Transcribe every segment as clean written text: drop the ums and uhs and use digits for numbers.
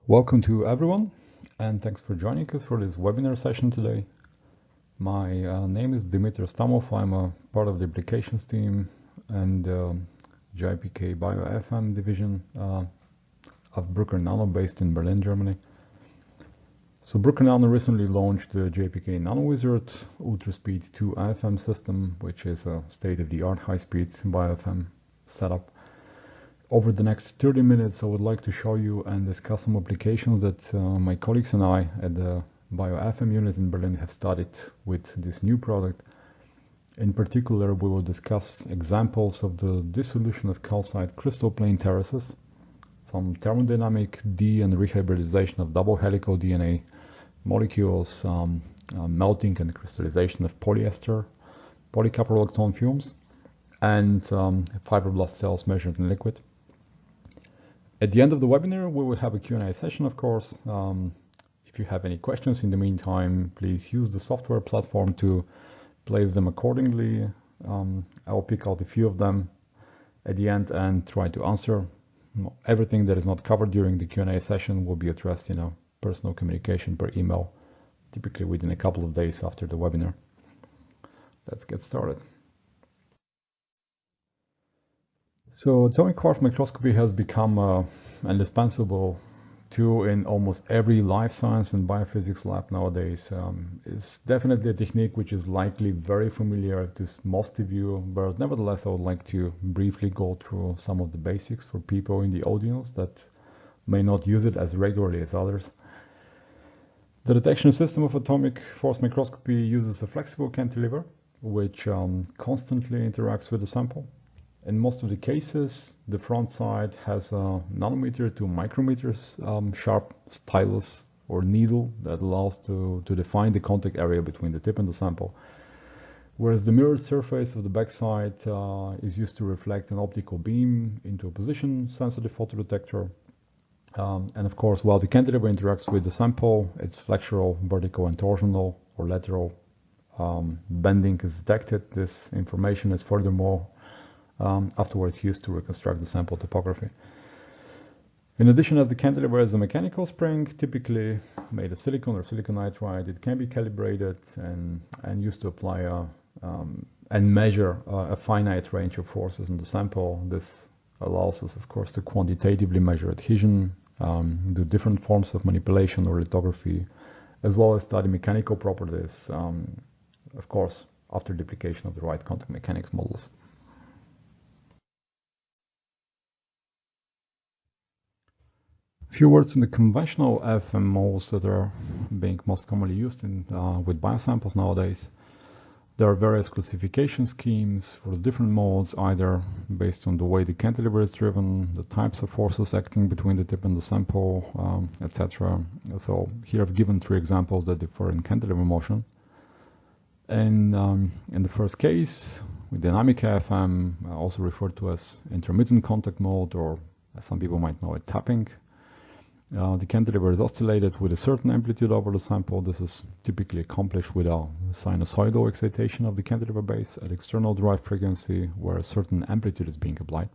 Welcome to everyone, and thanks for joining us for this webinar session today. My name is Dimitar Stamov. I'm a part of the applications team and JPK BioAFM division of Bruker Nano based in Berlin, Germany. So Bruker Nano recently launched the JPK NanoWizard ULTRA Speed 2 AFM system, which is a state-of-the-art high-speed BioAFM setup. Over the next 30 minutes, I would like to show you and discuss some applications that my colleagues and I at the BioAFM unit in Berlin have studied with this new product. In particular, we will discuss examples of the dissolution of calcite crystal plane terraces, some thermodynamic de- and rehybridization of double helical DNA molecules, melting and crystallization of polyester, polycaprolactone fumes, and fibroblast cells measured in liquid. At the end of the webinar, we will have a Q&A session, of course. If you have any questions in the meantime, please use the software platform to place them accordingly. I'll pick out a few of them at the end and try to answer. Everything that is not covered during the Q&A session will be addressed in a personal communication per email, typically within a couple of days after the webinar. Let's get started. So atomic quartz microscopy has become an indispensable tool in almost every life science and biophysics lab nowadays. It's definitely a technique which is likely very familiar to most of you, but nevertheless I would like to briefly go through some of the basics for people in the audience that may not use it as regularly as others. The detection system of atomic force microscopy uses a flexible cantilever which constantly interacts with the sample. In most of the cases, the front side has a nanometer to micrometers sharp stylus or needle that allows to define the contact area between the tip and the sample. Whereas the mirrored surface of the backside is used to reflect an optical beam into a position-sensitive photodetector. And of course, while the cantilever interacts with the sample, its flexural, vertical, and torsional or lateral bending is detected. This information is furthermore afterwards used to reconstruct the sample topography. In addition, as the cantilever is a mechanical spring, typically made of silicon or silicon nitride, it can be calibrated and used to apply and measure a finite range of forces in the sample. This allows us, of course, to quantitatively measure adhesion, do different forms of manipulation or lithography, as well as study mechanical properties, of course, after the application of the right quantum mechanics models. A few words on the conventional AFM models that are being most commonly used with biosamples nowadays. There are various classification schemes for the different modes, either based on the way the cantilever is driven, the types of forces acting between the tip and the sample, etc. So here I've given 3 examples that differ in cantilever motion. And in the first case, with dynamic AFM, also referred to as intermittent contact mode, or as some people might know it, tapping. The cantilever is oscillated with a certain amplitude over the sample. This is typically accomplished with a sinusoidal excitation of the cantilever base at external derived frequency where a certain amplitude is being applied.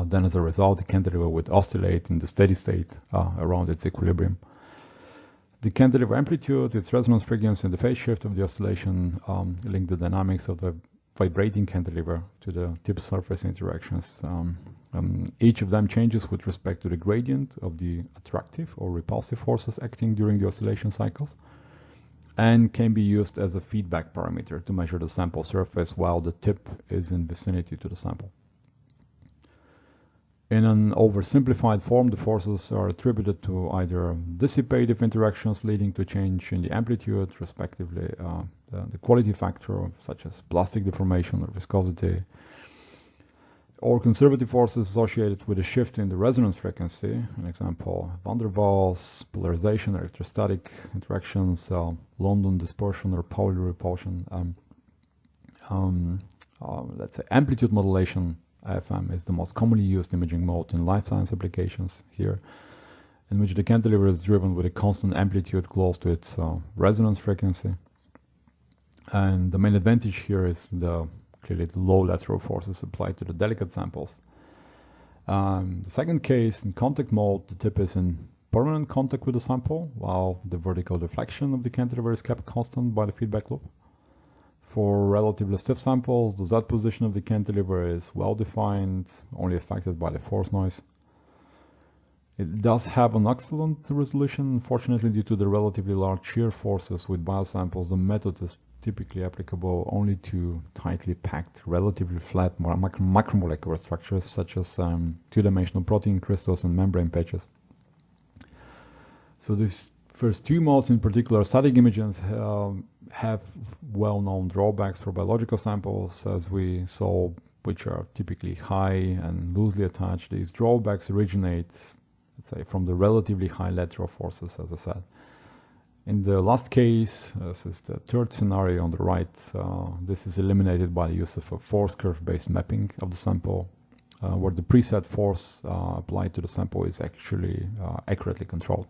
Then as a result, the cantilever would oscillate in the steady state around its equilibrium. The cantilever amplitude, its resonance frequency, and the phase shift of the oscillation link the dynamics of the vibrating cantilever to the tip surface interactions. Each of them changes with respect to the gradient of the attractive or repulsive forces acting during the oscillation cycles, and can be used as a feedback parameter to measure the sample surface while the tip is in vicinity to the sample. In an oversimplified form, the forces are attributed to either dissipative interactions leading to change in the amplitude, respectively the quality factor, such as plastic deformation or viscosity, or conservative forces associated with a shift in the resonance frequency, an example, van der Waals, polarization, electrostatic interactions, London dispersion or Pauli repulsion. Let's say amplitude modulation AFM is the most commonly used imaging mode in life science applications here, in which the cantilever is driven with a constant amplitude close to its resonance frequency. And the main advantage here is clearly the low lateral forces applied to the delicate samples. The second case, in contact mode, the tip is in permanent contact with the sample, while the vertical deflection of the cantilever is kept constant by the feedback loop. For relatively stiff samples, the Z position of the cantilever is well defined, only affected by the force noise. It does have an excellent resolution. Unfortunately, due to the relatively large shear forces with biosamples, the method is typically applicable only to tightly packed, relatively flat macromolecular structures such as two-dimensional protein crystals and membrane patches. So these first two modes, in particular static images, have well-known drawbacks for biological samples, as we saw, which are typically high and loosely attached. These drawbacks originate, let's say, from the relatively high lateral forces, as I said. In the last case, this is the third scenario on the right, this is eliminated by the use of a force curve-based mapping of the sample, where the preset force applied to the sample is actually accurately controlled.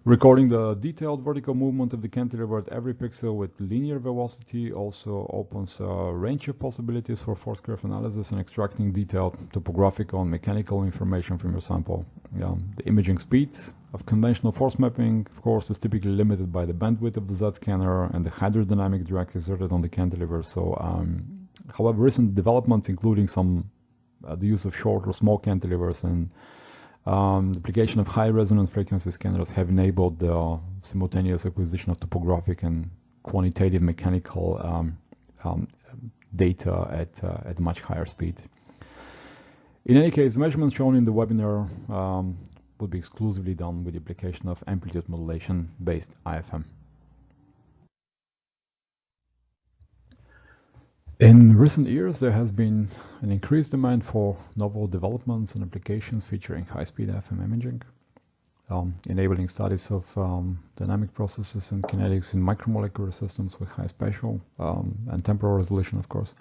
Recording the detailed vertical movement of the cantilever at every pixel with linear velocity also opens a range of possibilities for force curve analysis and extracting detailed topographical and mechanical information from your sample. The imaging speed of conventional force mapping, of course, is typically limited by the bandwidth of the Z scanner and the hydrodynamic drag exerted on the cantilever. So, however, recent developments, including the use of short or small cantilevers and the application of high resonance frequency scanners, have enabled the simultaneous acquisition of topographic and quantitative mechanical data at much higher speed. In any case, measurements shown in the webinar would be exclusively done with the application of amplitude modulation based AFM. In recent years, there has been an increased demand for novel developments and applications featuring high-speed AFM imaging, enabling studies of dynamic processes and kinetics in macromolecular systems with high spatial and temporal resolution, of course.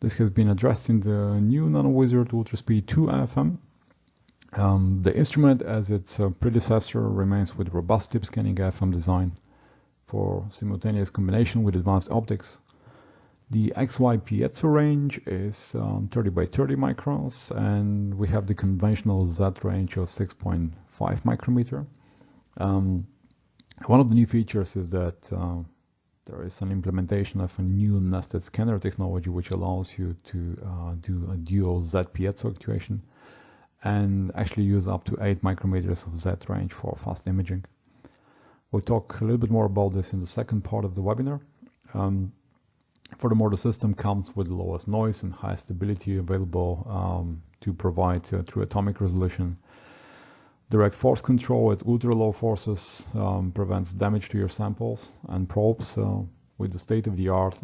This has been addressed in the new NanoWizard ULTRA Speed 2 AFM. The instrument, as its predecessor, remains with robust tip scanning AFM design for simultaneous combination with advanced optics. The XY piezo range is 30 by 30 microns, and we have the conventional Z range of 6.5 micrometer. One of the new features is that there is an implementation of a new nested scanner technology which allows you to do a dual Z piezo actuation and actually use up to 8 micrometers of Z range for fast imaging. We'll talk a little bit more about this in the second part of the webinar. Furthermore, the system comes with the lowest noise and highest stability available to provide true atomic resolution. Direct force control at ultra-low forces prevents damage to your samples and probes. With the state-of-the-art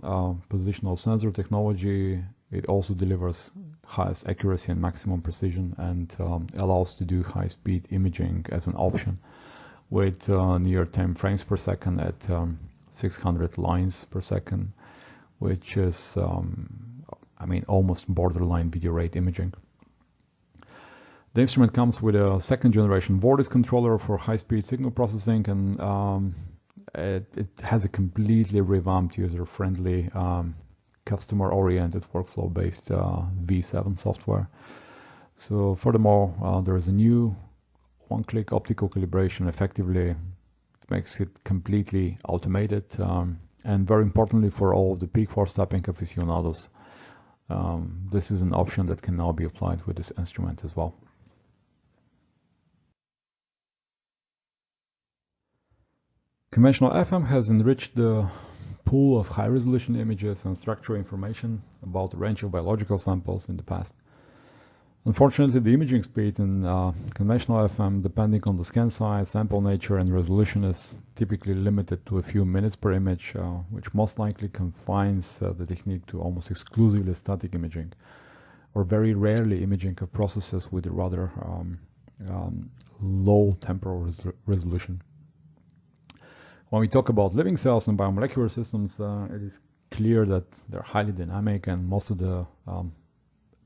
positional sensor technology, it also delivers highest accuracy and maximum precision, and allows to do high-speed imaging as an option with near 10 frames per second at 600 lines per second, which is, almost borderline video rate imaging. The instrument comes with a second generation vortex controller for high-speed signal processing, and it has a completely revamped, user-friendly, customer-oriented, workflow-based V7 software. So furthermore, there is a new one-click optical calibration. Effectively, it makes it completely automated. And very importantly, for all the peak force tapping aficionados, this is an option that can now be applied with this instrument as well. Conventional AFM has enriched the pool of high-resolution images and structural information about a range of biological samples in the past. Unfortunately, the imaging speed in conventional AFM, depending on the scan size, sample nature, and resolution, is typically limited to a few minutes per image, which most likely confines the technique to almost exclusively static imaging, or very rarely imaging of processes with a rather low temporal resolution. When we talk about living cells and biomolecular systems, it is clear that they're highly dynamic, and most of the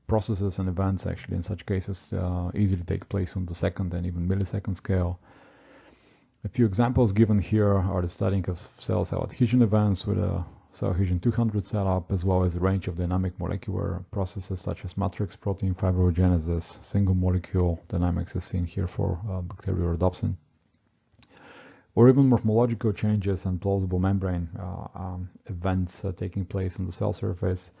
processes and events actually in such cases easily take place on the second and even millisecond scale. A few examples given here are the studying of cell-cell adhesion events with a cell adhesion 200 setup, as well as a range of dynamic molecular processes such as matrix protein fibrogenesis, single molecule dynamics as seen here for bacterial rhodopsin, or even morphological changes and plausible membrane events taking place on the cell surface.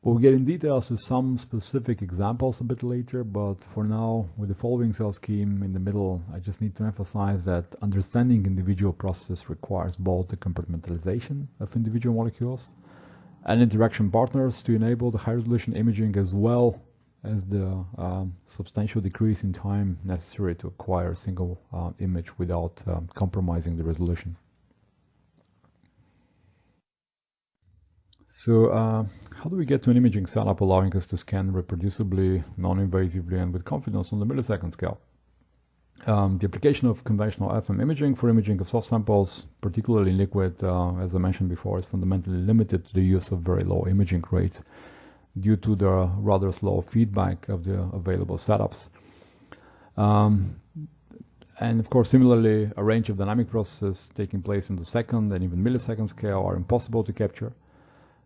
We'll get in details to some specific examples a bit later, but for now, with the following cell scheme in the middle, I just need to emphasize that understanding individual processes requires both the compartmentalization of individual molecules and interaction partners to enable the high-resolution imaging, as well as the substantial decrease in time necessary to acquire a single image without compromising the resolution. So how do we get to an imaging setup allowing us to scan reproducibly, non-invasively, and with confidence on the millisecond scale? The application of conventional AFM imaging for imaging of soft samples, particularly liquid, as I mentioned before, is fundamentally limited to the use of very low imaging rates due to the rather slow feedback of the available setups. And of course, similarly, a range of dynamic processes taking place in the second and even millisecond scale are impossible to capture.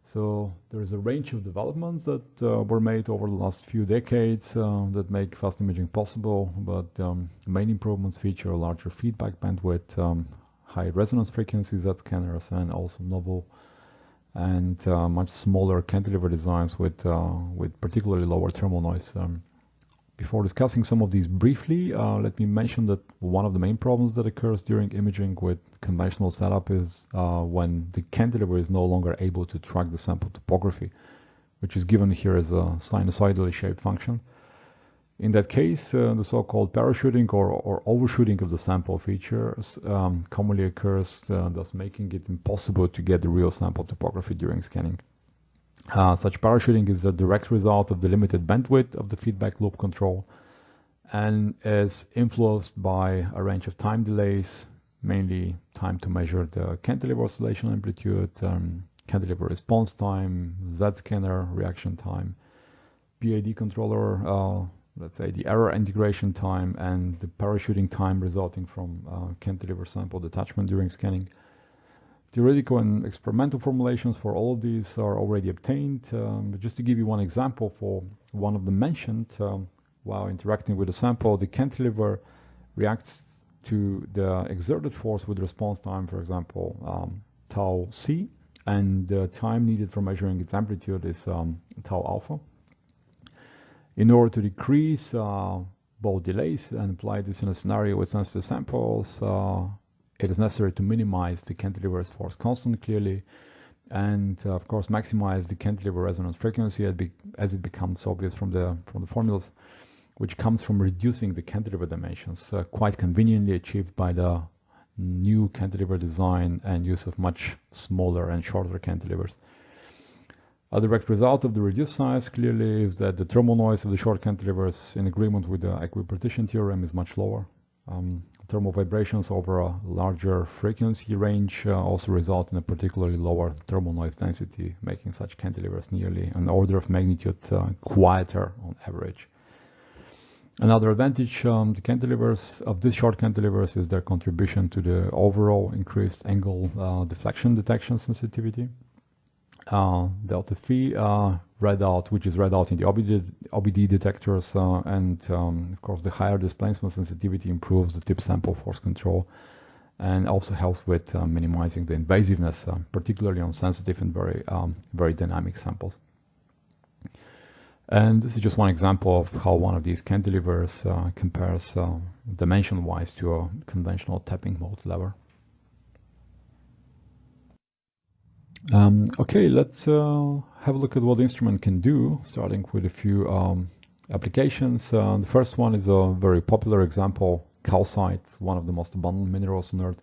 So there is a range of developments that were made over the last few decades that make fast imaging possible, but the main improvements feature a larger feedback bandwidth, high resonance frequencies at scanners, and also novel and much smaller cantilever designs with particularly lower thermal noise. Before discussing some of these briefly, let me mention that one of the main problems that occurs during imaging with conventional setup is when the cantilever is no longer able to track the sample topography, which is given here as a sinusoidally shaped function. In that case, the so-called parachuting or overshooting of the sample features commonly occurs, thus making it impossible to get the real sample topography during scanning. Such parachuting is a direct result of the limited bandwidth of the feedback loop control and is influenced by a range of time delays, mainly time to measure the cantilever oscillation amplitude, cantilever response time, Z-scanner reaction time, PID controller, let's say the error integration time, and the parachuting time resulting from cantilever sample detachment during scanning. Theoretical and experimental formulations for all of these are already obtained, but just to give you one example for one of them mentioned, while interacting with the sample, the cantilever reacts to the exerted force with response time, for example, tau c, and the time needed for measuring its amplitude is tau alpha. In order to decrease both delays and apply this in a scenario with sensitive samples, it is necessary to minimize the cantilever's force constant clearly, and of course maximize the cantilever resonance frequency as it becomes obvious from the formulas, which comes from reducing the cantilever dimensions, quite conveniently achieved by the new cantilever design and use of much smaller and shorter cantilevers. A direct result of the reduced size clearly is that the thermal noise of the short cantilevers, in agreement with the equipartition theorem, is much lower. Thermal vibrations over a larger frequency range also result in a particularly lower thermal noise density, making such cantilevers nearly an order of magnitude quieter on average. Another advantage the cantilevers of these short cantilevers is their contribution to the overall increased angle deflection detection sensitivity. Delta phi readout, which is read out in the OBD detectors, and of course the higher displacement sensitivity improves the tip sample force control and also helps with minimizing the invasiveness, particularly on sensitive and very dynamic samples. And this is just one example of how one of these cantilevers compares dimension-wise to a conventional tapping mode lever. Okay, let's have a look at what the instrument can do, starting with a few applications. The first one is a very popular example, calcite, one of the most abundant minerals on Earth.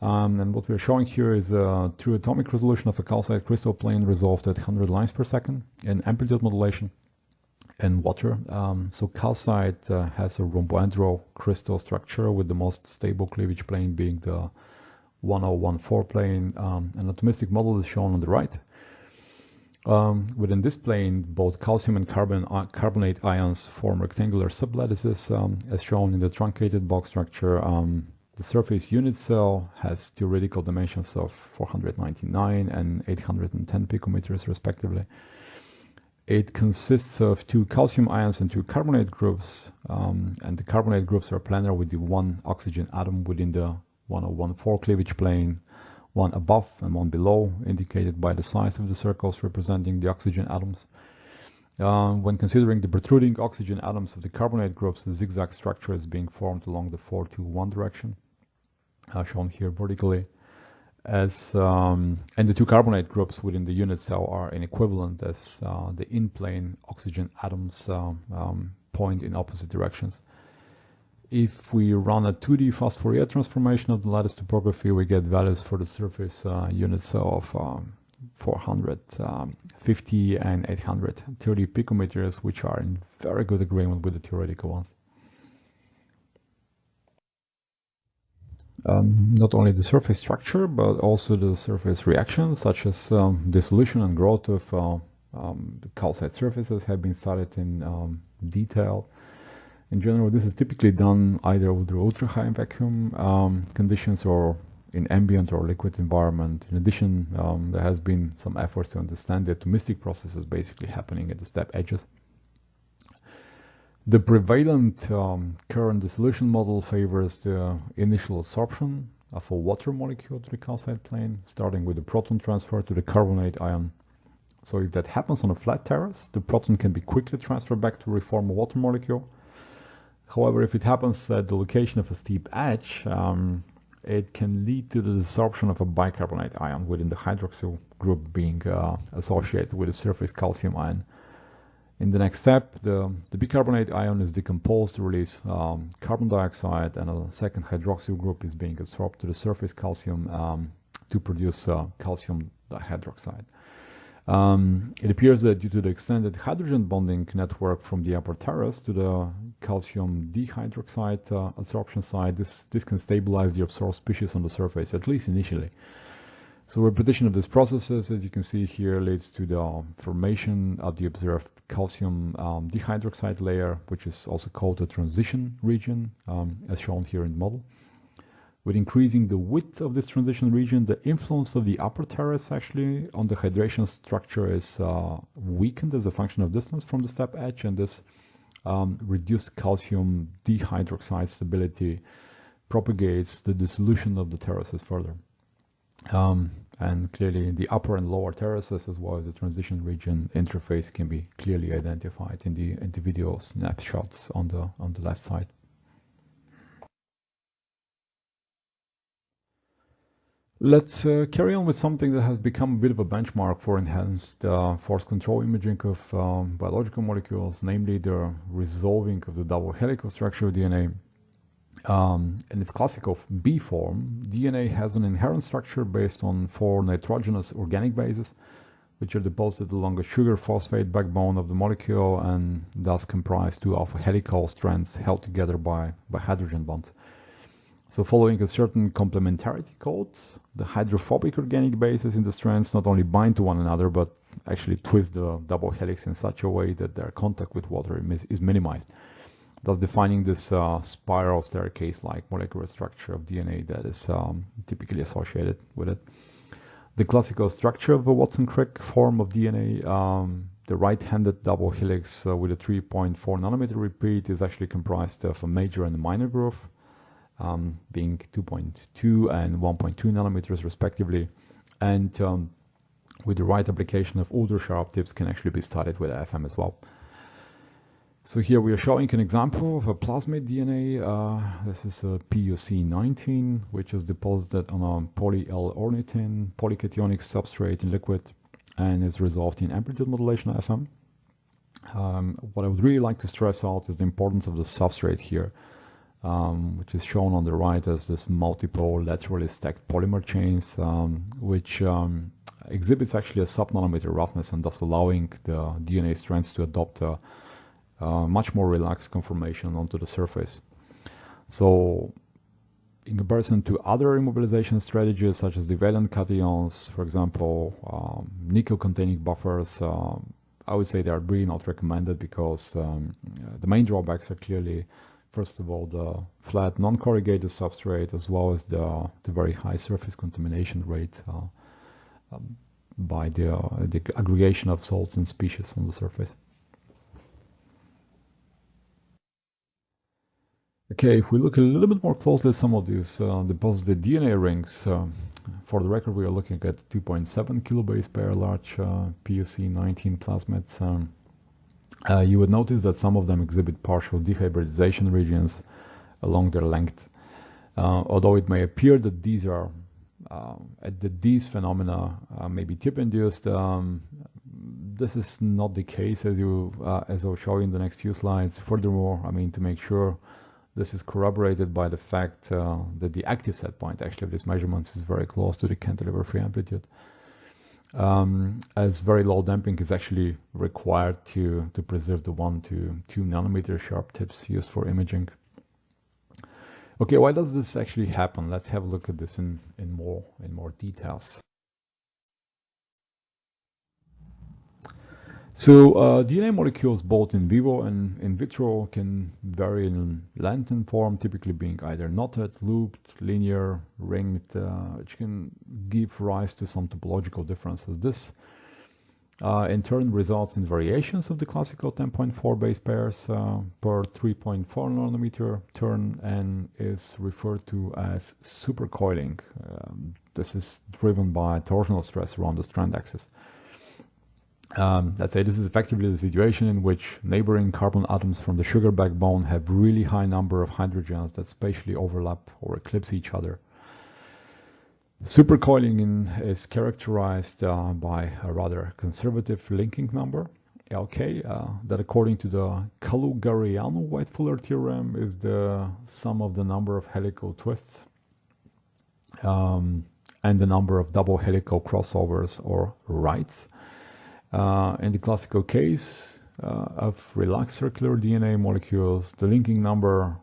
And what we're showing here is a true atomic resolution of a calcite crystal plane resolved at 100 lines per second in amplitude modulation in water. So calcite has a rhombohedral crystal structure with the most stable cleavage plane being the 1014 plane. An atomistic model is shown on the right. Within this plane, both calcium and carbonate ions form rectangular sublattices, as shown in the truncated box structure The surface unit cell has theoretical dimensions of 499 and 810 picometers respectively. It consists of 2 calcium ions and 2 carbonate groups, and the carbonate groups are planar with the 1 oxygen atom within the 1,014 cleavage plane, 1 above and 1 below, indicated by the size of the circles representing the oxygen atoms. When considering the protruding oxygen atoms of the carbonate groups, the zigzag structure is being formed along the 4-to-1 direction, shown here vertically. And the 2 carbonate groups within the unit cell are inequivalent, as the in-plane oxygen atoms point in opposite directions. If we run a 2D fast Fourier transformation of the lattice topography, we get values for the surface unit cell of 450 and 830 picometers, which are in very good agreement with the theoretical ones. Not only the surface structure, but also the surface reactions, such as dissolution and growth of the calcite surfaces, have been studied in detail. In general, this is typically done either under ultra-high vacuum conditions or in ambient or liquid environment. In addition, there has been some efforts to understand the atomistic processes basically happening at the step edges. The prevalent current dissolution model favors the initial absorption of a water molecule to the calcite plane, starting with the proton transfer to the carbonate ion. So if that happens on a flat terrace, the proton can be quickly transferred back to reform a water molecule. However, if it happens at the location of a steep edge, it can lead to the desorption of a bicarbonate ion within the hydroxyl group being associated with a surface calcium ion. In the next step, the bicarbonate ion is decomposed to release carbon dioxide, and a second hydroxyl group is being adsorbed to the surface calcium to produce calcium dihydroxide. It appears that due to the extended hydrogen bonding network from the upper terrace to the calcium dihydroxide adsorption site, this can stabilize the absorbed species on the surface, at least initially. So repetition of these processes, as you can see here, leads to the formation of the observed calcium dihydroxide layer, which is also called the transition region, as shown here in the model. With increasing the width of this transition region, the influence of the upper terrace actually on the hydration structure is weakened as a function of distance from the step edge, and this reduced calcium dihydroxide stability propagates the dissolution of the terraces further. And clearly the upper and lower terraces, as well as the transition region interface, can be clearly identified in the individual snapshots on the left side. Let's carry on with something that has become a bit of a benchmark for enhanced force control imaging of biological molecules, namely the resolving of the double helical structure of DNA. In its classical B form, DNA has an inherent structure based on 4 nitrogenous organic bases, which are deposited along a sugar phosphate backbone of the molecule and thus comprise 2 alpha helical strands held together by hydrogen bonds. So following a certain complementarity code, the hydrophobic organic bases in the strands not only bind to one another, but actually twist the double helix in such a way that their contact with water is minimized, thus defining this spiral staircase-like molecular structure of DNA that is typically associated with it. The classical structure of a Watson-Crick form of DNA, the right-handed double helix with a 3.4 nanometer repeat, is actually comprised of a major and a minor groove, being 2.2 and 1.2 nanometers respectively, and with the right application of ultra-sharp tips can actually be studied with AFM as well. So here we are showing an example of a plasmid DNA. This is a PUC19, which is deposited on a poly-L-ornithine polycationic substrate in liquid and is resolved in amplitude modulation AFM. What I would really like to stress out is the importance of the substrate here, which is shown on the right as this multiple laterally stacked polymer chains, which exhibits actually a sub-nanometer roughness and thus allowing the DNA strands to adopt a much more relaxed conformation onto the surface. So in comparison to other immobilization strategies such as the valent cations, for example, nickel-containing buffers, I would say they are really not recommended because the main drawbacks are clearly first of all, the flat non-corrugated substrate, as well as the very high surface contamination rate by the aggregation of salts and species on the surface. Okay, if we look a little bit more closely at some of these deposited DNA rings, for the record, we are looking at 2.7 kilobase pair large PUC19 plasmids. You would notice that some of them exhibit partial dehybridization regions along their length. Although it may appear that these phenomena may be tip-induced, this is not the case, as I'll show you in the next few slides. Furthermore, I mean, to make sure, this is corroborated by the fact that the active set point actually of these measurements is very close to the cantilever free amplitude, as very low damping is actually required to preserve the 1 to 2 nanometer sharp tips used for imaging. Okay, why does this actually happen? Let's have a look at this in more details. So DNA molecules both in vivo and in vitro can vary in length and form, typically being either knotted, looped, linear, ringed, which can give rise to some topological differences. This in turn results in variations of the classical 10.4 base pairs per 3.4 nanometer turn and is referred to as supercoiling. This is driven by torsional stress around the strand axis. Let's say this is effectively the situation in which neighboring carbon atoms from the sugar backbone have really high number of hydrogens that spatially overlap or eclipse each other. Supercoiling is characterized by a rather conservative linking number, LK, that according to the Kalu-Gariano-White-Fuller theorem is the sum of the number of helical twists and the number of double helical crossovers or rights. In the classical case of relaxed circular DNA molecules, the linking number,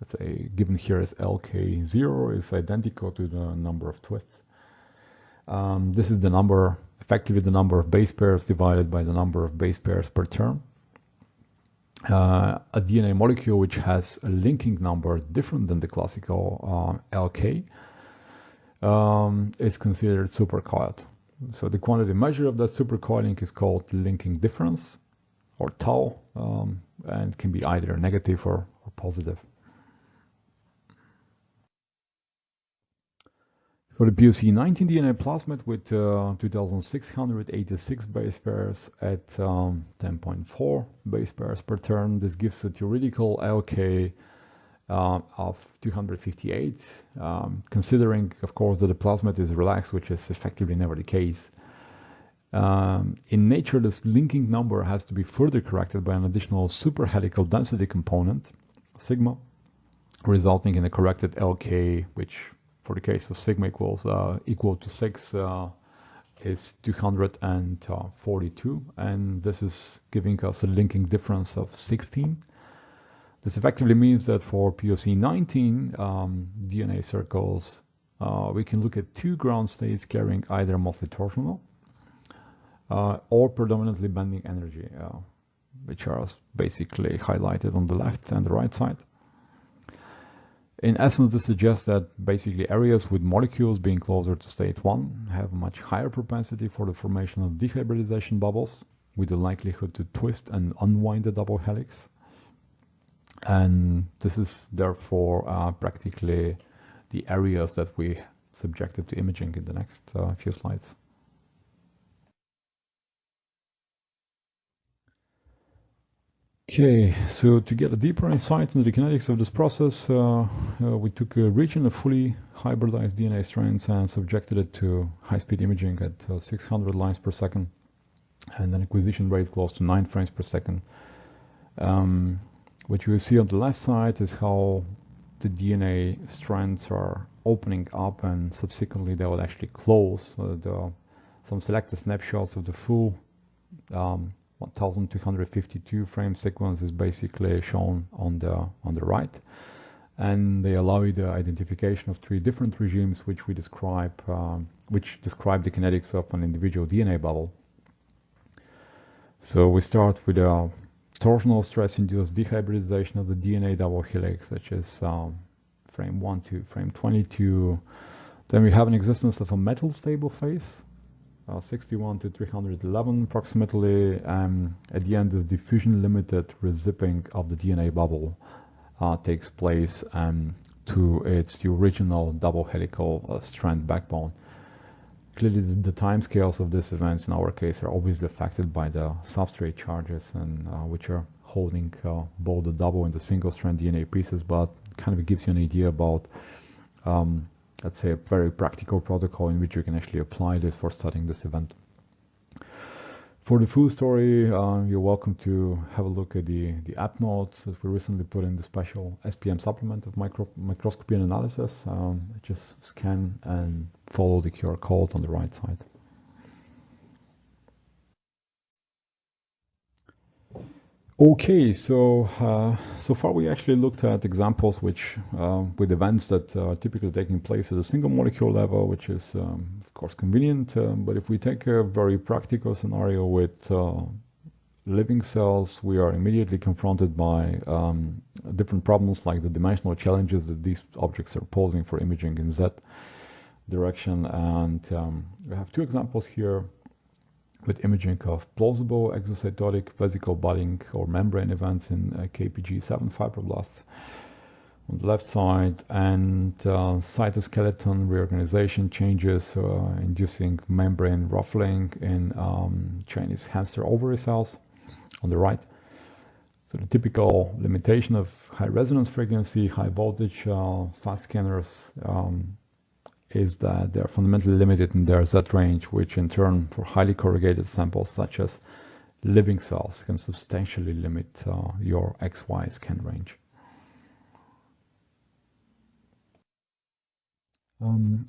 let's say given here as LK0, is identical to the number of twists. This is the number, effectively the number of base pairs divided by the number of base pairs per term. A DNA molecule which has a linking number different than the classical LK is considered supercoiled. So the quantity measure of that supercoiling is called linking difference, or tau, and can be either negative or positive. For the PUC19 DNA plasmid with 2,686 base pairs at 10.4 base pairs per turn, this gives a theoretical LK of 258, considering, of course, that the plasmid is relaxed, which is effectively never the case. In nature, this linking number has to be further corrected by an additional superhelical density component, sigma, resulting in a corrected LK, which for the case of sigma equal to 6 is 242, and this is giving us a linking difference of 16. This effectively means that for PUC19 DNA circles, we can look at two ground states carrying either mostly torsional or predominantly bending energy, which are basically highlighted on the left and the right side. In essence, this suggests that basically areas with molecules being closer to state 1 have a much higher propensity for the formation of dehybridization bubbles, with the likelihood to twist and unwind the double helix. And this is therefore practically the areas that we subjected to imaging in the next few slides. Okay, so to get a deeper insight into the kinetics of this process, we took a region of fully hybridized DNA strands and subjected it to high-speed imaging at 600 lines per second and an acquisition rate close to 9 frames per second. What you will see on the left side is how the DNA strands are opening up and subsequently they will actually close. Some selected snapshots of the full 1252 frame sequence is basically shown on the right, and they allow you the identification of 3 different regimes which describe the kinetics of an individual DNA bubble. So we start with a torsional stress-induced dehybridization of the DNA double helix, such as frame 1 to frame 22. Then we have an existence of a metal stable phase, 61 to 311 approximately, and at the end this diffusion-limited rezipping of the DNA bubble takes place to the original double helical strand backbone. Clearly, the timescales of these events in our case are obviously affected by the substrate charges, and which are holding both the double and the single strand DNA pieces, but kind of gives you an idea about, let's say, a very practical protocol in which you can actually apply this for studying this event. For the full story, you're welcome to have a look at the app notes that we recently put in the special SPM supplement of microscopy and analysis. Just scan and follow the QR code on the right side. Okay, so so far we actually looked at examples which with events that are typically taking place at a single molecule level, which is of course convenient. But if we take a very practical scenario with living cells, we are immediately confronted by different problems like the dimensional challenges that these objects are posing for imaging in Z direction. And we have two examples here with imaging of plausible exocytotic vesicle budding or membrane events in KPG7 fibroblasts on the left side, and cytoskeleton reorganization changes inducing membrane ruffling in Chinese hamster ovary cells on the right. So the typical limitation of high resonance frequency, high voltage fast scanners is that they're fundamentally limited in their Z range, which in turn for highly corrugated samples such as living cells can substantially limit your XY scan range.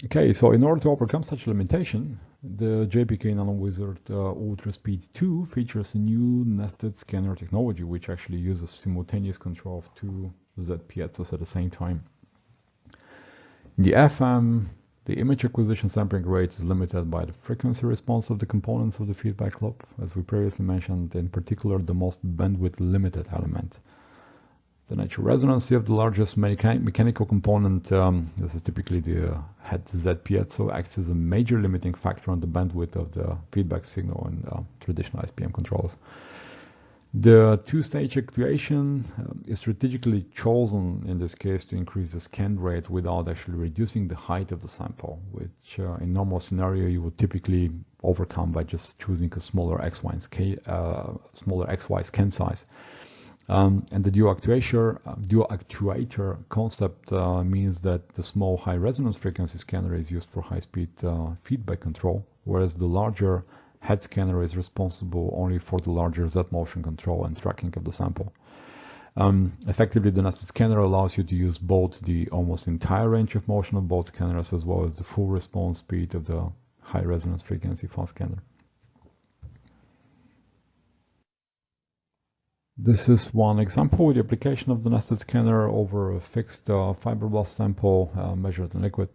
Okay, so in order to overcome such a limitation, the JPK NanoWizard ULTRA Speed 2 features a new nested scanner technology, which actually uses simultaneous control of two Z piezo's at the same time. In the AFM, the image acquisition sampling rate is limited by the frequency response of the components of the feedback loop, as we previously mentioned, in particular the most bandwidth limited element. The natural resonancy of the largest mechanical component, this is typically the head Z piezo, acts as a major limiting factor on the bandwidth of the feedback signal in traditional SPM controllers. The two-stage actuation is strategically chosen in this case to increase the scan rate without actually reducing the height of the sample, which in normal scenario you would typically overcome by just choosing a smaller XY scan size. And the dual actuator concept means that the small high resonance frequency scanner is used for high-speed feedback control, whereas the larger head scanner is responsible only for the larger Z motion control and tracking of the sample. Effectively, the nested scanner allows you to use both the almost entire range of motion of both scanners as well as the full response speed of the high resonance frequency fast scanner. This is one example with the application of the nested scanner over a fixed fibroblast sample measured in liquid.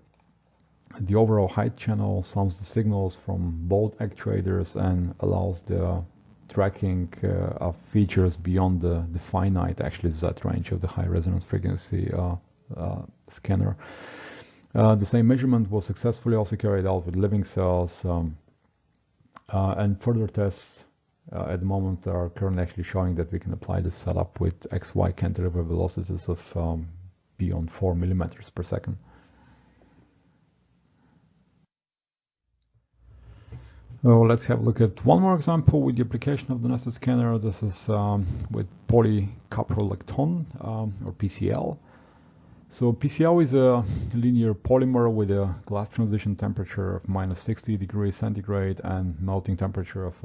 The overall height channel sums the signals from both actuators and allows the tracking of features beyond the finite, actually, Z range of the high resonance frequency scanner. The same measurement was successfully also carried out with living cells, and further tests at the moment are currently actually showing that we can apply this setup with XY cantilever velocities of beyond 4 millimeters per second. So let's have a look at one more example with the application of the nested scanner. This is with polycaprolactone or PCl. So PCl is a linear polymer with a glass transition temperature of -60 degrees centigrade and melting temperature of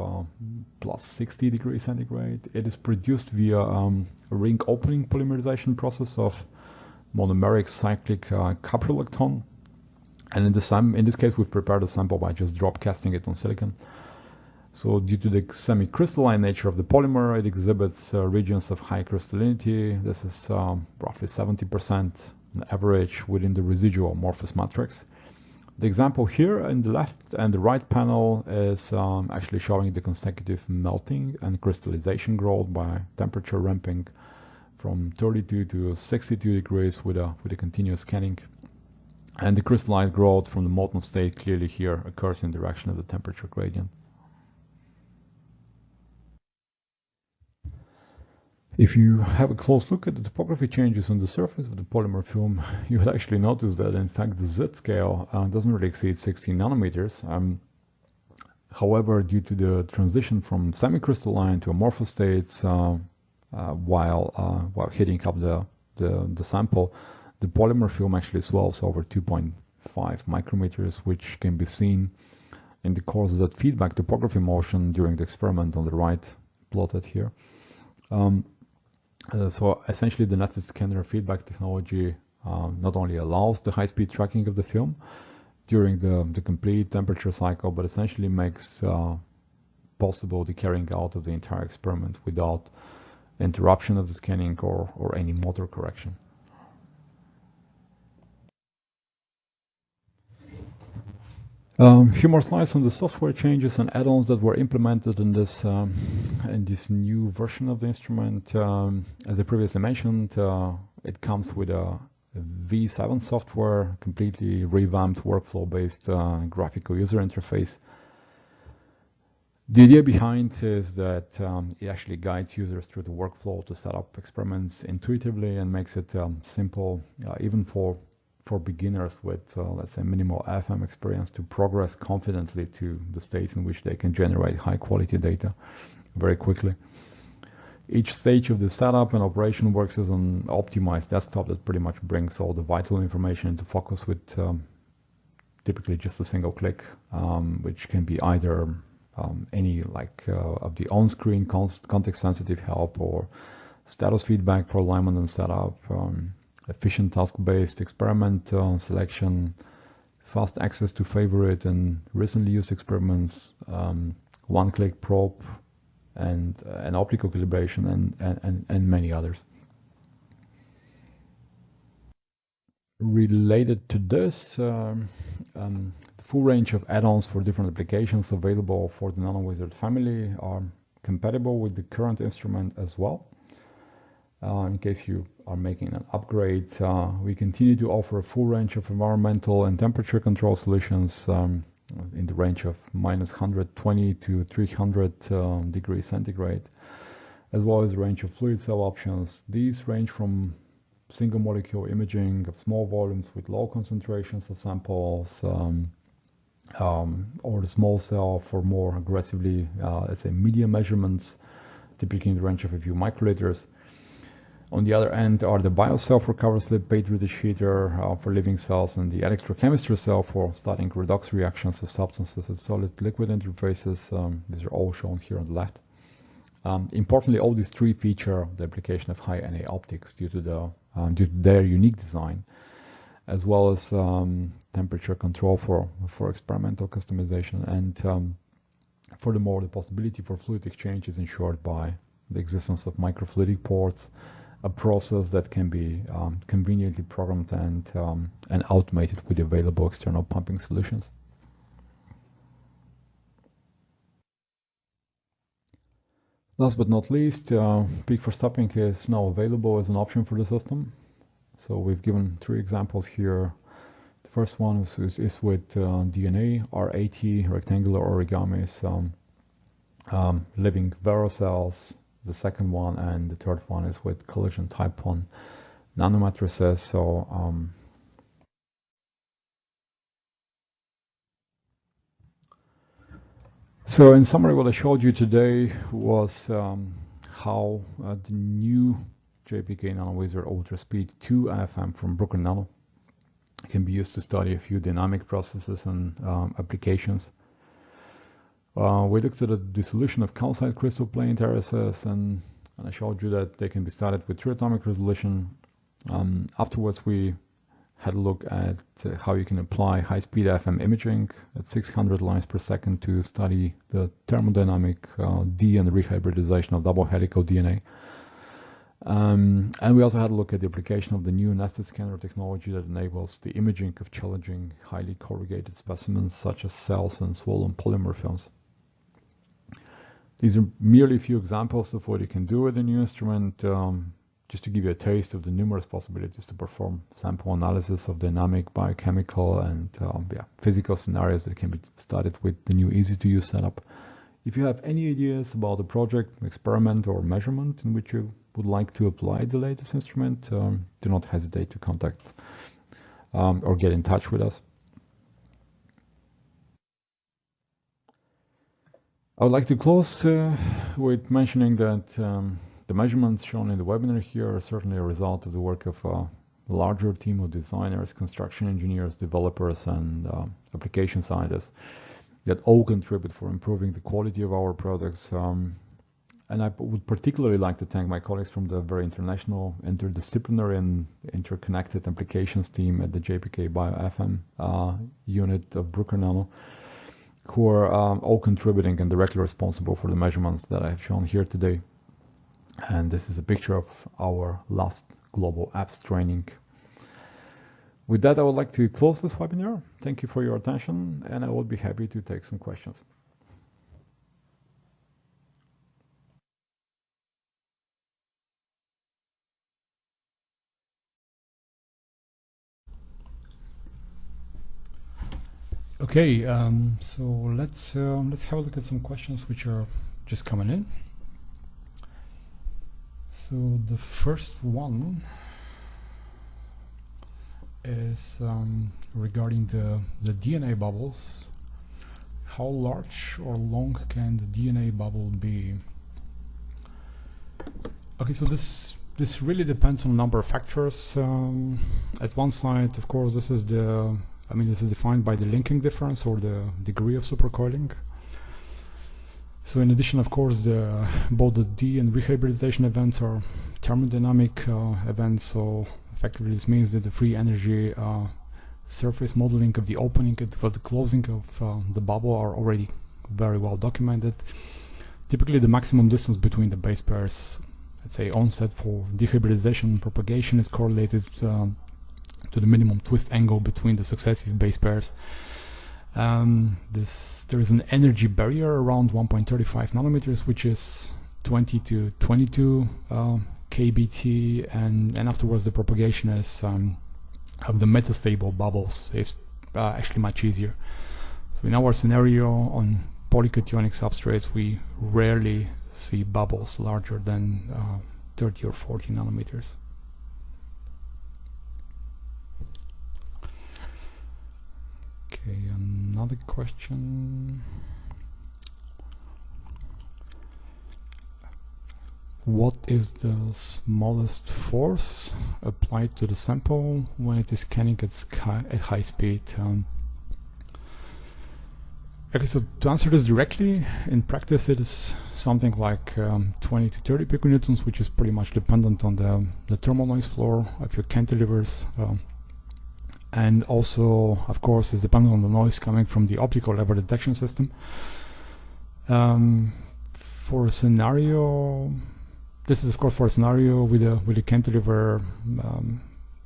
+60 degrees centigrade. It is produced via a ring opening polymerization process of monomeric cyclic caprolactone. And in this case, we've prepared a sample by just drop casting it on silicon. So due to the semi-crystalline nature of the polymer, it exhibits regions of high crystallinity. This is roughly 70% on average within the residual amorphous matrix. The example here in the left and the right panel is actually showing the consecutive melting and crystallization growth by temperature ramping from 32 to 62 degrees with a continuous scanning. And the crystalline growth from the molten state clearly here occurs in the direction of the temperature gradient. If you have a close look at the topography changes on the surface of the polymer film, you will actually notice that in fact the Z scale doesn't really exceed 16 nanometers. However, due to the transition from semi-crystalline to amorphous states while heating up the sample, the polymer film actually swells over 2.5 micrometers, which can be seen in the course of that feedback topography motion during the experiment on the right, plotted here. So essentially the nested scanner feedback technology not only allows the high-speed tracking of the film during the complete temperature cycle, but essentially makes possible the carrying out of the entire experiment without interruption of the scanning or any motor correction. A few more slides on the software changes and add-ons that were implemented in this new version of the instrument. As I previously mentioned, it comes with a V7 software, completely revamped workflow-based graphical user interface. The idea behind is that it actually guides users through the workflow to set up experiments intuitively and makes it simple, even for beginners with, let's say, minimal AFM experience, to progress confidently to the state in which they can generate high-quality data very quickly. Each stage of the setup and operation works as an optimized desktop that pretty much brings all the vital information into focus with typically just a single click, which can be either any of the on-screen context-sensitive help or status feedback for alignment and setup, efficient task-based experiment selection, fast access to favorite and recently used experiments, one-click probe, and an optical calibration, and many others. Related to this, the full range of add-ons for different applications available for the NanoWizard family are compatible with the current instrument as well. In case you are making an upgrade, we continue to offer a full range of environmental and temperature control solutions in the range of -120 to 300 degrees centigrade, as well as a range of fluid cell options. These range from single molecule imaging of small volumes with low concentrations of samples, or the small cell for more aggressively, let's say, medium measurements, typically in the range of a few microliters. On the other end are the biocell for cover slip Petri dish heater for living cells, and the electrochemistry cell for studying redox reactions of substances at solid-liquid interfaces. These are all shown here on the left. Importantly, all these three feature the application of high NA optics due to their unique design, as well as temperature control for experimental customization. And furthermore, the possibility for fluid exchange is ensured by the existence of microfluidic ports, a process that can be conveniently programmed and automated with available external pumping solutions. Last but not least, peak for stopping is now available as an option for the system. So we've given three examples here. The first one is with DNA, R80 rectangular origamis, living Vero cells. The second one and the third one is with collision type 1 nanomatrices. So in summary, what I showed you today was how the new JPK NanoWizard ULTRA Speed 2 AFM from Bruker Nano can be used to study a few dynamic processes and applications. We looked at the dissolution of calcite crystal plane terraces, and I showed you that they can be studied with 3 atomic resolution. Afterwards, we had a look at how you can apply high-speed AFM imaging at 600 lines per second to study the thermodynamic de- and rehybridization of double helical DNA. And we also had a look at the application of the new nested scanner technology that enables the imaging of challenging, highly corrugated specimens such as cells and swollen polymer films. These are merely a few examples of what you can do with the new instrument, just to give you a taste of the numerous possibilities to perform sample analysis of dynamic, biochemical, and physical scenarios that can be studied with the new easy-to-use setup. If you have any ideas about the project, experiment, or measurement in which you would like to apply the latest instrument, do not hesitate to contact or get in touch with us. I would like to close with mentioning that the measurements shown in the webinar here are certainly a result of the work of a larger team of designers, construction engineers, developers, and application scientists that all contribute for improving the quality of our products. And I would particularly like to thank my colleagues from the very international, interdisciplinary, and interconnected applications team at the JPK BioAFM unit of Bruker Nano, who are all contributing and directly responsible for the measurements that I have shown here today. And this is a picture of our last global apps training. With that, I would like to close this webinar. Thank you for your attention, and I will be happy to take some questions. Okay, so let's have a look at some questions which are just coming in. So the first one is regarding the DNA bubbles. How large or long can the DNA bubble be? Okay, so this really depends on a number of factors. At one side, of course, this is defined by the linking difference or the degree of supercoiling. So in addition, of course, both the D and rehybridization events are thermodynamic events. So effectively, this means that the free energy surface modeling of the opening and for the closing of the bubble are already very well documented. Typically, the maximum distance between the base pairs, let's say onset for dehybridization propagation, is correlated to the minimum twist angle between the successive base pairs. There is an energy barrier around 1.35 nanometers, which is 20 to 22 kBt, and afterwards the propagation is of the metastable bubbles is actually much easier. So in our scenario on polycationic substrates, we rarely see bubbles larger than 30 or 40 nanometers. Okay, another question. What is the smallest force applied to the sample when it is scanning at high speed? Okay, so to answer this directly, in practice it is something like 20 to 30 piconewtons, which is pretty much dependent on the thermal noise floor of your cantilevers. And also, of course, is dependent on the noise coming from the optical level detection system. For a scenario, this is of course for a scenario with a cantilever,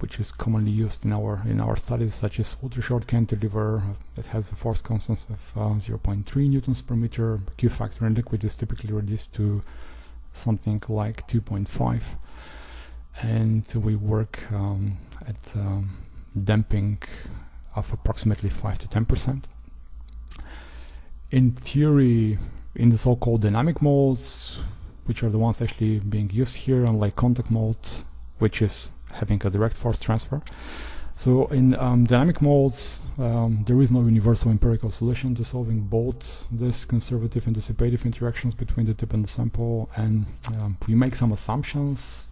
which is commonly used in our studies, such as ultra short cantilever that has a force constant of 0.3 newtons per meter. Q factor in liquid is typically reduced to something like 2.5, and we work at damping of approximately 5 to 10%. In theory, in the so-called dynamic modes, which are the ones actually being used here, unlike contact mode, which is having a direct force transfer. So in dynamic modes, there is no universal empirical solution to solving both this conservative and dissipative interactions between the tip and the sample, and we make some assumptions,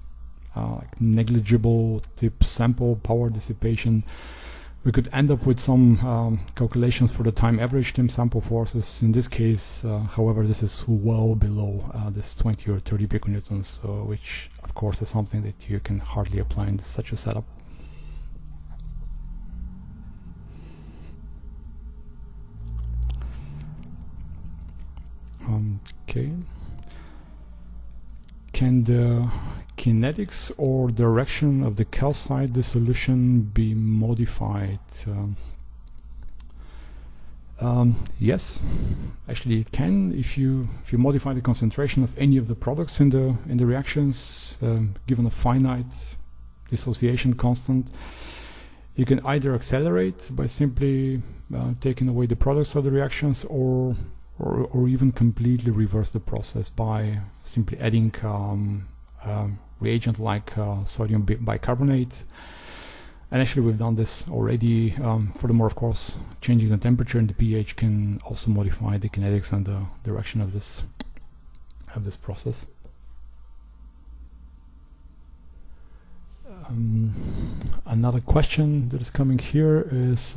like negligible tip sample power dissipation. We could end up with some calculations for the time average tip sample forces. In this case, however, this is well below this 20 or 30 piconewtons, which of course is something that you can hardly apply in such a setup. Okay. Can kinetics or direction of the calcite dissolution be modified? Yes, actually it can. If you modify the concentration of any of the products in the reactions, given a finite dissociation constant, you can either accelerate by simply taking away the products of the reactions, or even completely reverse the process by simply adding reagent like sodium bicarbonate. And actually we've done this already. Furthermore, of course, changing the temperature and the pH can also modify the kinetics and the direction of this process. Another question that is coming here is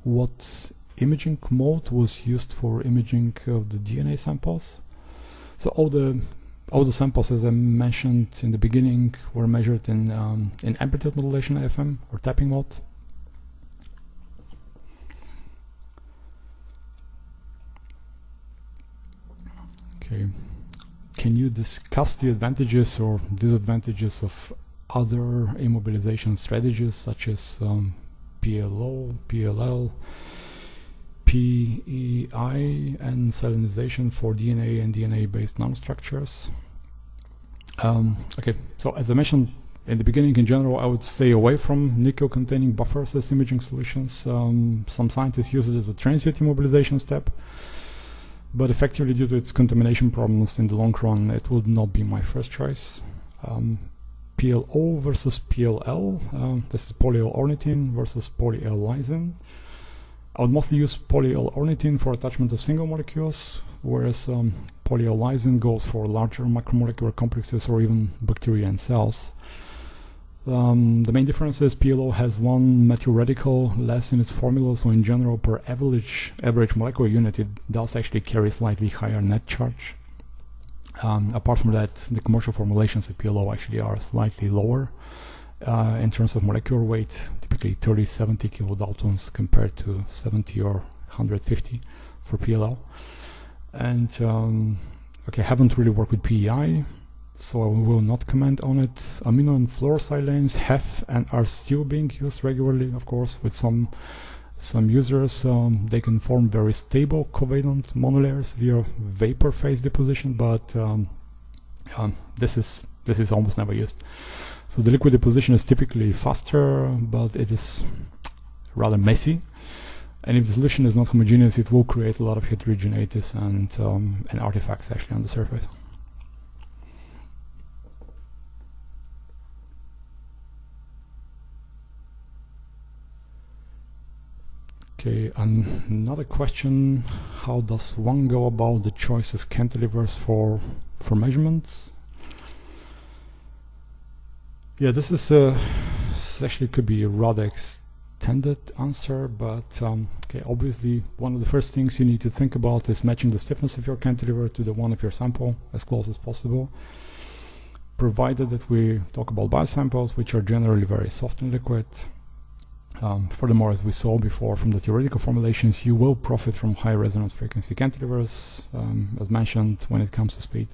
what imaging mode was used for imaging of the DNA samples? So all the samples, as I mentioned in the beginning, were measured in amplitude modulation AFM or tapping mode. Okay, can you discuss the advantages or disadvantages of other immobilization strategies such as PLO, PLL, PEI, and salinization for DNA and DNA-based nanostructures? Okay, so as I mentioned in the beginning, in general, I would stay away from nickel-containing buffers as imaging solutions. Some scientists use it as a transient immobilization step, but effectively, due to its contamination problems in the long run, it would not be my first choice. PLO versus PLL, this is polyl-ornithine versus polyl-lysine. I would mostly use polyl-ornithine for attachment of single molecules, whereas polyl-lysine goes for larger macromolecular complexes or even bacteria and cells. The main difference is PLO has one methyl radical less in its formula, so in general per average molecular unit it does actually carry slightly higher net charge. Apart from that, the commercial formulations of PLO actually are slightly lower in terms of molecular weight, typically 30-70 kilodaltons compared to 70 or 150 for PLL. And okay, I haven't really worked with PEI, so I will not comment on it. Amino and fluorosilanes have and are still being used regularly, of course, with some users. They can form very stable covalent monolayers via vapor phase deposition, but this is almost never used. So the liquid deposition is typically faster, but it is rather messy. And if the solution is not homogeneous, it will create a lot of heterogeneities and artifacts actually on the surface. Okay, another question: how does one go about the choice of cantilevers for measurements? Yeah, this actually could be a rather extended answer, but okay, obviously one of the first things you need to think about is matching the stiffness of your cantilever to the one of your sample as close as possible, provided that we talk about biosamples, which are generally very soft and liquid. Furthermore, as we saw before from the theoretical formulations, you will profit from high resonance frequency cantilevers, as mentioned, when it comes to speed.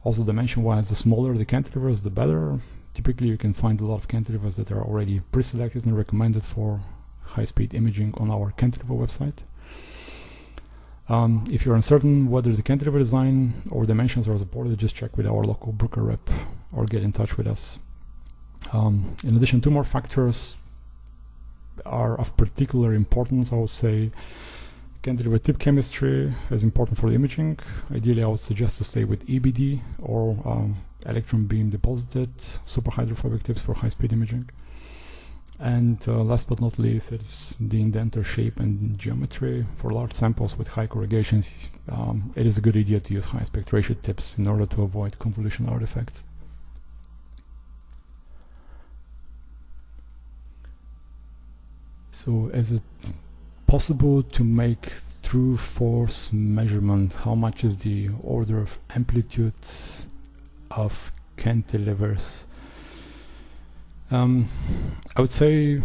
Also, dimension-wise, the smaller the cantilevers, the better. Typically, you can find a lot of cantilevers that are already pre-selected and recommended for high-speed imaging on our cantilever website. If you're uncertain whether the cantilever design or dimensions are supported, just check with our local Bruker rep or get in touch with us. In addition, two more factors are of particular importance, I would say. Cantilever tip chemistry is important for the imaging. Ideally, I would suggest to stay with EBD or electron beam deposited superhydrophobic tips for high-speed imaging. And last but not least, it's the indenter shape and geometry. For large samples with high corrugations, it is a good idea to use high aspect ratio tips in order to avoid convolution artifacts. So is it possible to make true force measurement? How much is the order of amplitude of cantilevers? I would say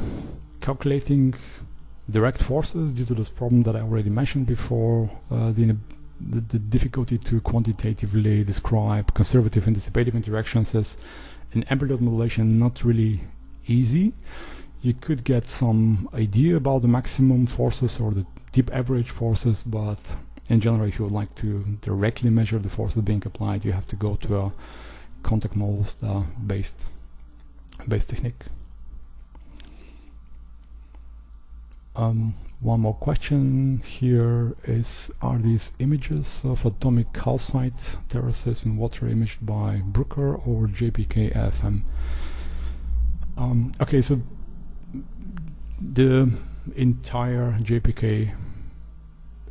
calculating direct forces due to this problem that I already mentioned before, the the difficulty to quantitatively describe conservative and dissipative interactions is in ambient modulation not really easy. You could get some idea about the maximum forces or the deep average forces, but in general, if you would like to directly measure the forces being applied, you have to go to a contact models based technique. One more question here is, are these images of atomic calcite terraces in water imaged by Bruker or JPK AFM? Okay, so the entire JPK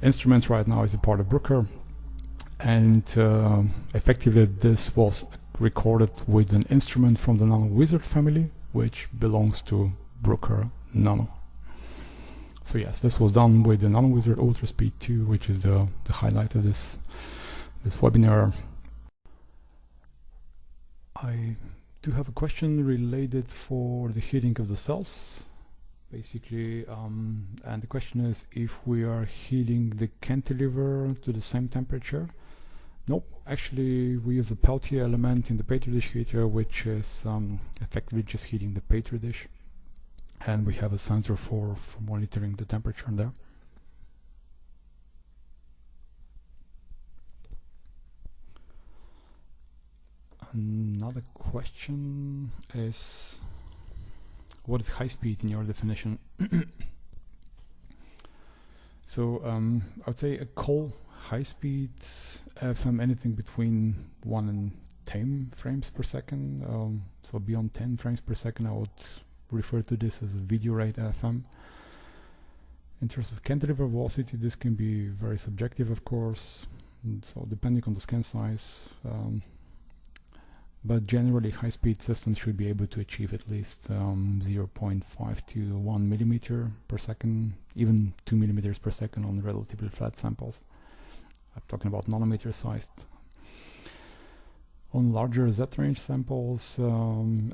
instrument right now is a part of Bruker, and effectively this was recorded with an instrument from the NanoWizard family, which belongs to Bruker Nano. So yes, this was done with the NanoWizard ULTRA Speed 2, which is the highlight of this webinar. I do have a question related for the heating of the cells. Basically, and the question is if we are heating the cantilever to the same temperature. Nope, actually we use a Peltier element in the Petri dish heater, which is effectively just heating the Petri dish. And we have a sensor for monitoring the temperature there. Another question is, what is high speed in your definition? So I would say a cold high speed AFM, anything between 1 and 10 frames per second. So beyond 10 frames per second, I would refer to this as a video rate AFM. In terms of cantilever velocity, this can be very subjective, of course, and so depending on the scan size. But generally, high-speed systems should be able to achieve at least 0.5 to 1 millimeter per second, even 2 millimeters per second on relatively flat samples. I'm talking about nanometer sized. On larger Z-range samples,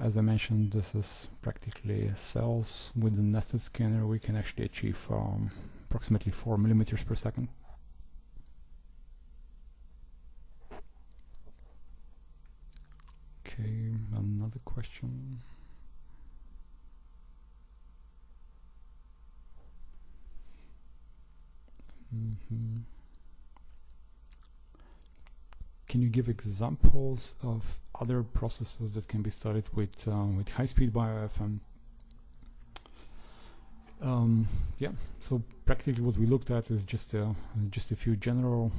as I mentioned, this is practically cells. With the nested scanner, we can actually achieve approximately 4 millimeters per second. Okay, another question. Can you give examples of other processes that can be studied with high-speed BioAFM? Yeah, so practically what we looked at is just a few general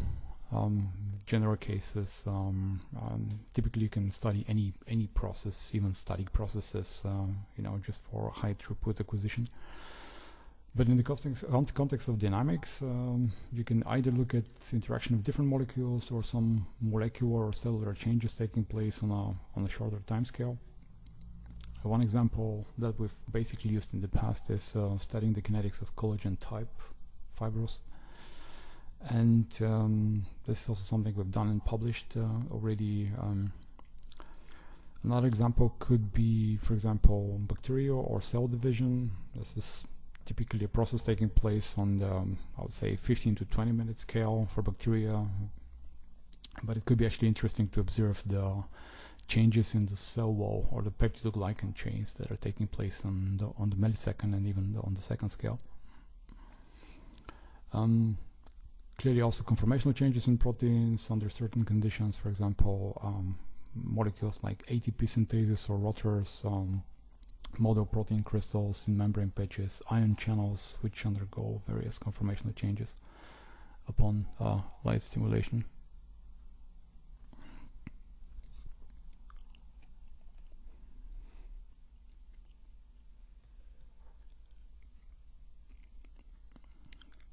cases. Typically, you can study any process, even static processes, just for high throughput acquisition. But in the context of dynamics, you can either look at interaction of different molecules or some molecular or cellular changes taking place on a shorter time scale. One example that we've basically used in the past is studying the kinetics of collagen type fibers. And this is also something we've done and published already. Another example could be, for example, bacterial or cell division. This is typically a process taking place on the, I would say, 15 to 20 minute scale for bacteria. But it could be actually interesting to observe the changes in the cell wall or the peptidoglycan chains that are taking place on the millisecond and even on the second scale. Clearly also conformational changes in proteins under certain conditions, for example, molecules like ATP synthesis or rotors, model protein crystals in membrane patches, ion channels which undergo various conformational changes upon light stimulation.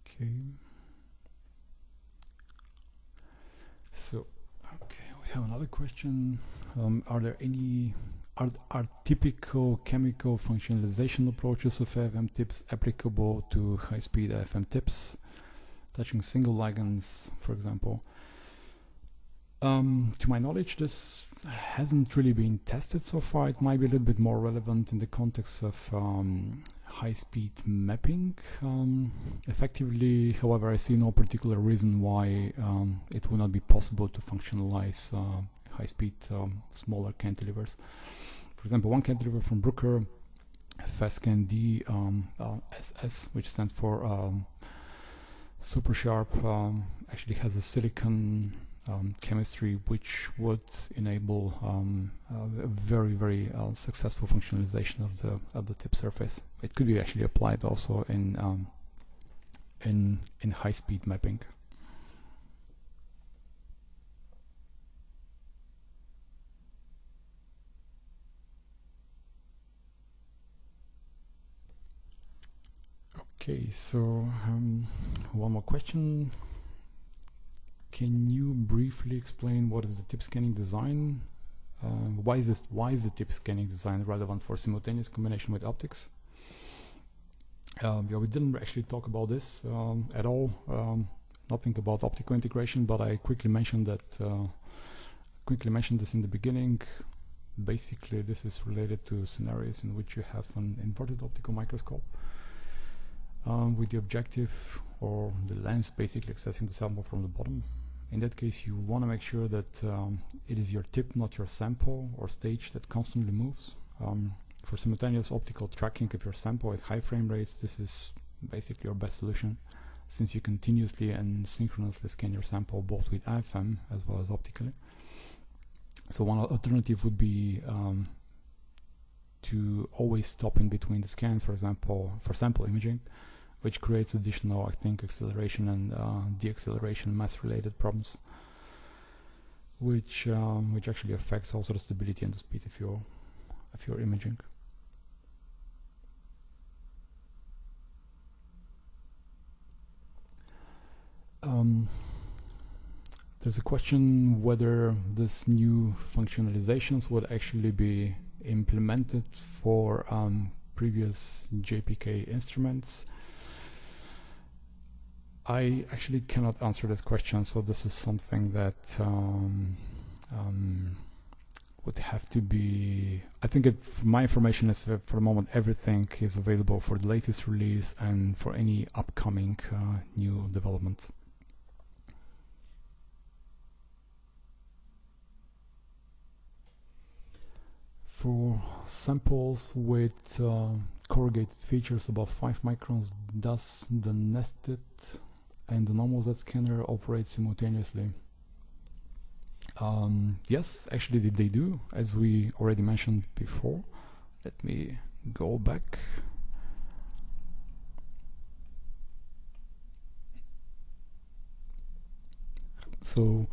Okay. So, okay, we have another question. Are there any Are typical chemical functionalization approaches of AFM tips applicable to high-speed AFM tips, touching single ligands, for example? To my knowledge, this hasn't really been tested so far. It might be a little bit more relevant in the context of high-speed mapping. Effectively, however, I see no particular reason why it will not be possible to functionalize high-speed smaller cantilevers. For example, one cantilever from Bruker, FastCanD SS, which stands for super sharp, actually has a silicon chemistry which would enable a very successful functionalization of the tip surface. It could be actually applied also in high-speed mapping. Okay, so one more question. Can you briefly explain what is the tip scanning design? Why is the tip scanning design relevant for simultaneous combination with optics? Yeah, we didn't actually talk about this at all. Nothing about optical integration, but I quickly mentioned this in the beginning. Basically, this is related to scenarios in which you have an inverted optical microscope with the objective or the lens basically accessing the sample from the bottom. In that case, you want to make sure that it is your tip, not your sample or stage, that constantly moves. For simultaneous optical tracking of your sample at high frame rates, this is basically your best solution, since you continuously and synchronously scan your sample both with AFM as well as optically. So one alternative would be to always stop in between the scans, for example, for sample imaging, which creates additional, I think, acceleration and deacceleration mass-related problems, which actually affects also the stability and the speed of your imaging. There's a question whether this new functionalizations would actually be implemented for previous JPK instruments. I actually cannot answer this question, so this is something that would have to be, I think my information is that for the moment everything is available for the latest release and for any upcoming new developments. For samples with corrugated features above 5 microns, does the nested and the normal Z scanner operate simultaneously? Yes, actually they do, as we already mentioned before. Let me go back. So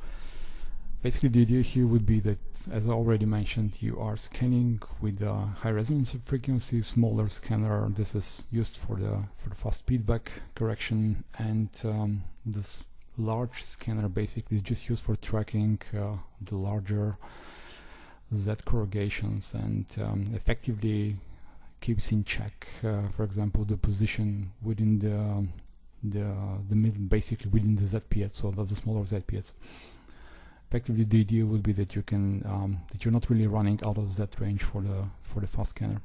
basically the idea here would be that, as I already mentioned, you are scanning with a high resonance frequency, smaller scanner. This is used for the fast feedback correction, and this large scanner basically is just used for tracking the larger Z corrugations and effectively keeps in check, for example, the position within the middle, basically within the Z piezo, so that's the smaller Z piezo. Effectively, the idea would be that you can that you're not really running out of Z range for the fast scanner.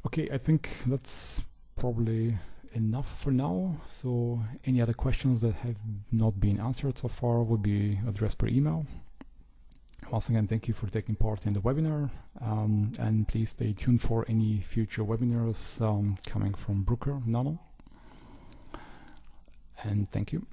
Okay, I think that's probably enough for now. So any other questions that have not been answered so far will be addressed per email. Once again, thank you for taking part in the webinar, and please stay tuned for any future webinars coming from Bruker Nano. And thank you.